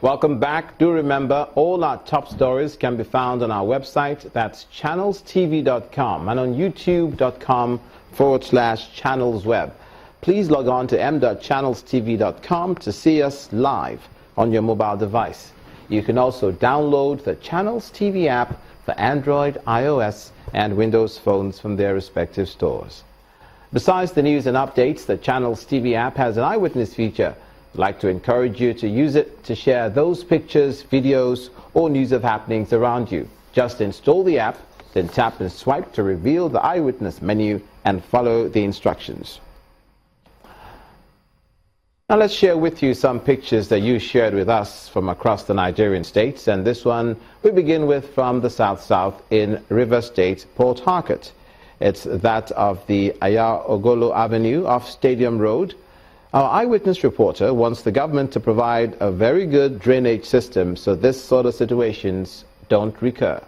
Welcome back. Do remember, all our top stories can be found on our website. That's channelstv.com and on youtube.com/channelsweb. Please log on to m.channelstv.com to see us live on your mobile device. You can also download the Channels TV app for Android, iOS, and Windows phones from their respective stores. Besides the news and updates, the Channels TV app has an eyewitness feature. I'd like to encourage you to use it to share those pictures, videos, or news of happenings around you. Just install the app, then tap and swipe to reveal the eyewitness menu and follow the instructions. Now let's share with you some pictures that you shared with us from across the Nigerian states, and this one we begin with from the South in River State, Port Harcourt. It's that of the Aya Ogolo Avenue off Stadium Road. Our eyewitness reporter wants the government to provide a very good drainage system so this sort of situations don't recur.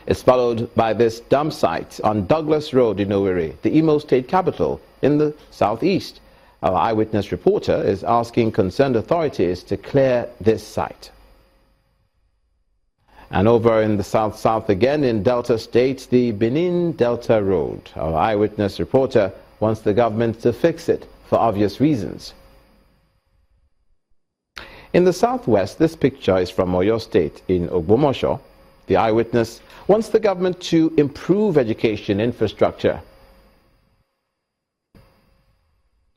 It's followed by this dump site on Douglas Road in Owerri, the Imo State capital in the southeast. Our eyewitness reporter is asking concerned authorities to clear this site. And over in the south again in Delta State, the Benin Delta Road. Our eyewitness reporter wants the government to fix it for obvious reasons. In the southwest, this picture is from Oyo State in Ogbomosho. The eyewitness wants the government to improve education infrastructure.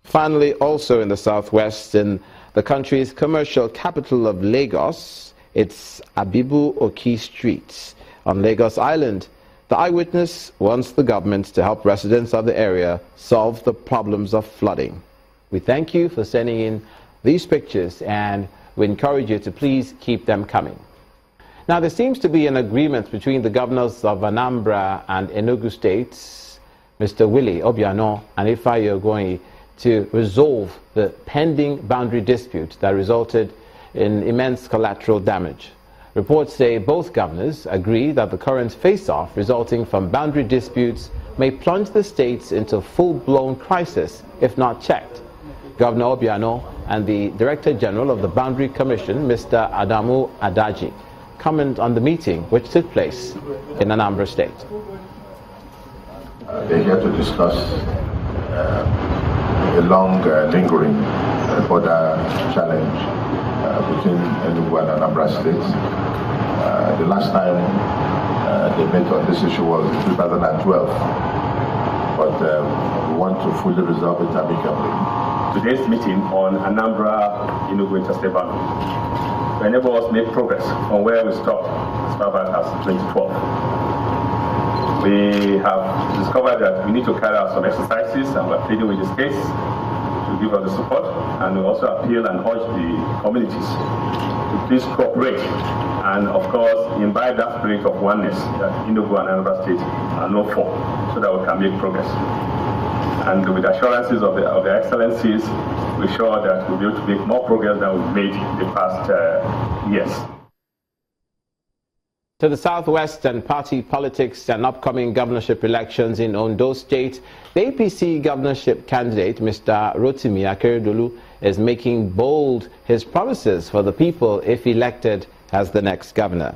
Finally, also in the southwest, in the country's commercial capital of Lagos, it's Abibu Oki Street on Lagos Island. The eyewitness wants the government to help residents of the area solve the problems of flooding. We thank you for sending in these pictures, and we encourage you to please keep them coming. Now, there seems to be an agreement between the governors of Anambra and Enugu states, Mr. Willie Obiano and Ifeanyi Ogoyi, to resolve the pending boundary dispute that resulted in immense collateral damage. Reports say both governors agree that the current face-off resulting from boundary disputes may plunge the states into full-blown crisis if not checked. Governor Obiano and the Director General of the Boundary Commission, Mr. Adamu Adaji, comment on the meeting which took place in Anambra State. They're here to discuss a long, lingering border challenge between Enugu and Anambra states. The last time they met on this issue was in 2012, but we want to fully resolve it amicably. Today's meeting on Anambra-Enugu interstate boundary to enable us make progress from where we stopped as far back as 2012. We have discovered that we need to carry out some exercises, and we're pleading with the states to give us the support, and we also appeal and urge the communities to please cooperate and, of course, imbibe that spirit of oneness that Enugu and Anambra State are known for, so that we can make progress. And with assurances of the excellencies, we're sure that we'll be able to make more progress than we've made in the past years. To the southwest and party politics and upcoming governorship elections in Ondo State, the APC governorship candidate, Mr. Rotimi Akeredolu, is making bold his promises for the people if elected as the next governor.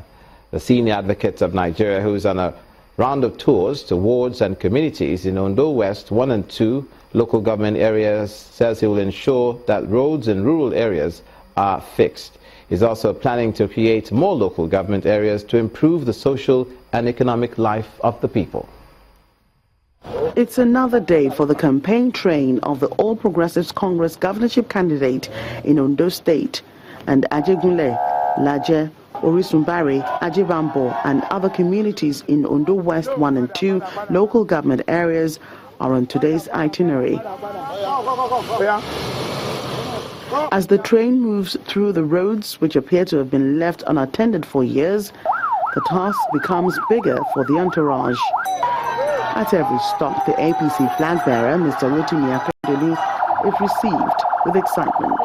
The senior advocate of Nigeria, who is on a round of tours to wards and communities in Ondo West 1 and 2 local government areas, says he will ensure that roads in rural areas are fixed. He's also planning to create more local government areas to improve the social and economic life of the people. It's another day for the campaign train of the All Progressives Congress governorship candidate in Ondo State, and Ajegunle, Laje, Orisumbari, Ajibambo and other communities in Ondo West 1 and 2 local government areas are on today's itinerary. As the train moves through the roads which appear to have been left unattended for years, the task becomes bigger for the entourage. At every stop, the APC flag bearer, Mr. Rotimi Akeredolu, is received with excitement.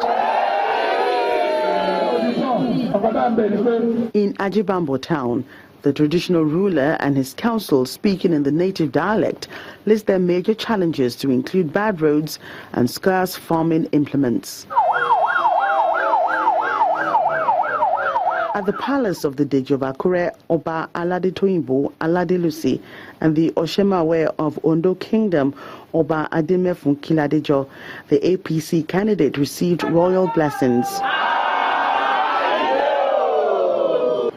In Ajibambo town, the traditional ruler and his council, speaking in the native dialect, list their major challenges to include bad roads and scarce farming implements. At the palace of the Deji of Akure, Oba Alade Toyinbo Alade Lucy, and the Oshemawe of Ondo Kingdom, Oba Ademefun Kiladejo, the APC candidate received royal blessings.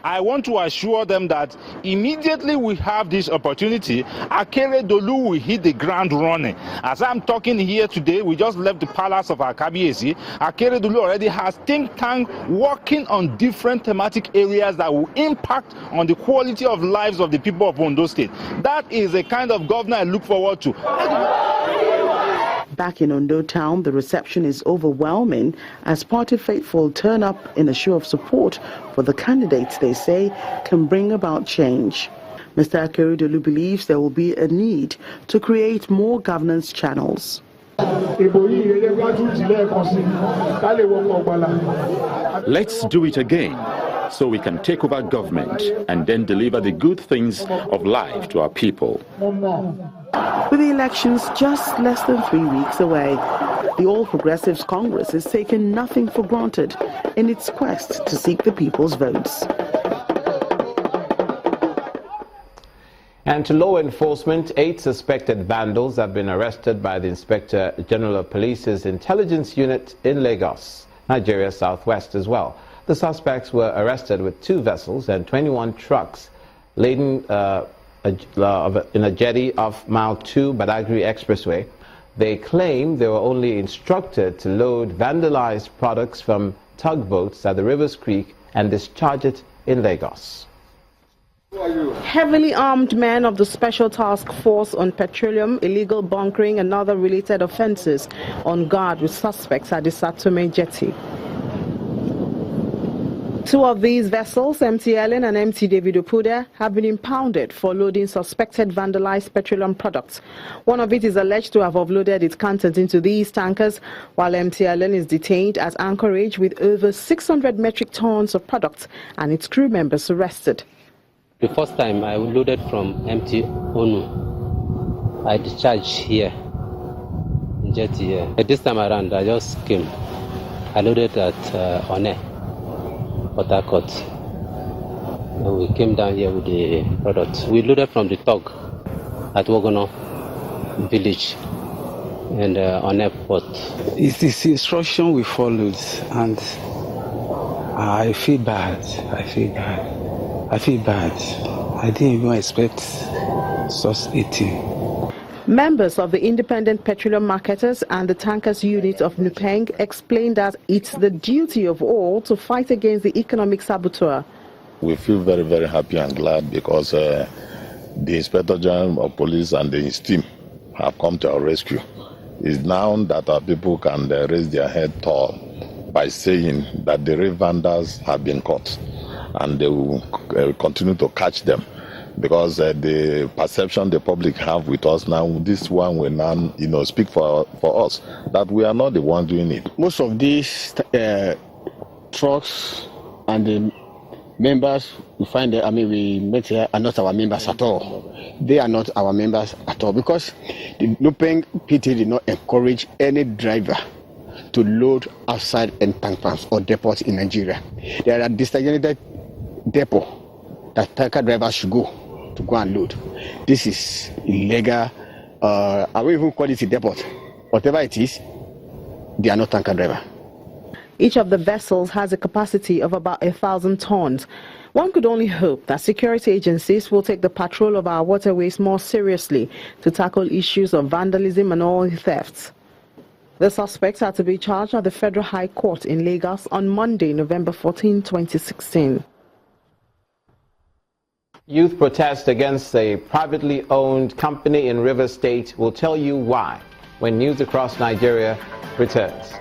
I want to assure them that immediately we have this opportunity, Akeredolu will hit the ground running. As I'm talking here today, we just left the palace of Akabiesi. Akeredolu already has think tank working on different thematic areas that will impact on the quality of lives of the people of Ondo State. That is the kind of governor I look forward to. Back in Ondo town, the reception is overwhelming as party faithful turn up in a show of support for the candidates they say can bring about change. Mr. Akeredolu believes there will be a need to create more governance channels. Let's do it again so we can take over government and then deliver the good things of life to our people. With the elections just less than 3 weeks away, the All Progressives Congress has taken nothing for granted in its quest to seek the people's votes. And to law enforcement, 8 suspected vandals have been arrested by the Inspector General of Police's Intelligence Unit in Lagos, Nigeria Southwest as well. The suspects were arrested with 2 vessels and 21 trucks laden in a jetty off Mile 2 Badagry Expressway. They claim they were only instructed to load vandalized products from tugboats at the Rivers Creek and discharge it in Lagos. Heavily armed men of the Special Task Force on Petroleum, Illegal Bunkering and other related offences on guard with suspects at the Satome jetty. 2 of these vessels, MT Ellen and MT David Opude, have been impounded for loading suspected vandalized petroleum products. One of it is alleged to have offloaded its contents into these tankers, while MT Ellen is detained at Anchorage with over 600 metric tons of products and its crew members arrested. The first time I loaded from MT Onu, I discharged here, in jetty here. This time around, I just came. I loaded at One. Port Harcourt. And we came down here with the products. We loaded from the tug at Wogono village and on airport. It's this instruction we followed, and I feel bad. I didn't even expect such a thing. Members of the Independent Petroleum Marketers and the Tankers Unit of Nupeng explained that it's the duty of all to fight against the economic saboteur. We feel very, very happy and glad because the Inspector General of Police and his team have come to our rescue. It's now that our people can raise their head tall by saying that the real vandals have been caught and they will continue to catch them. Because the perception the public have with us now, this one will now, speak for us, that we are not the ones doing it. Most of these trucks and the members, we find that, we met here, are not our members at all. They are not our members at all because the Nupeng PT did not encourage any driver to load outside and tank farms or depots in Nigeria. There are designated depot that tanker drivers should go and load. This is illegal. I will even call it a depot. Whatever it is, they are not tanker driver. Each of the vessels has a capacity of about 1,000 tons. One could only hope that security agencies will take the patrol of our waterways more seriously to tackle issues of vandalism and oil thefts. The suspects are to be charged at the Federal High Court in Lagos on Monday, November 14, 2016. Youth protest against a privately owned company in Rivers State will tell you why when News Across Nigeria returns.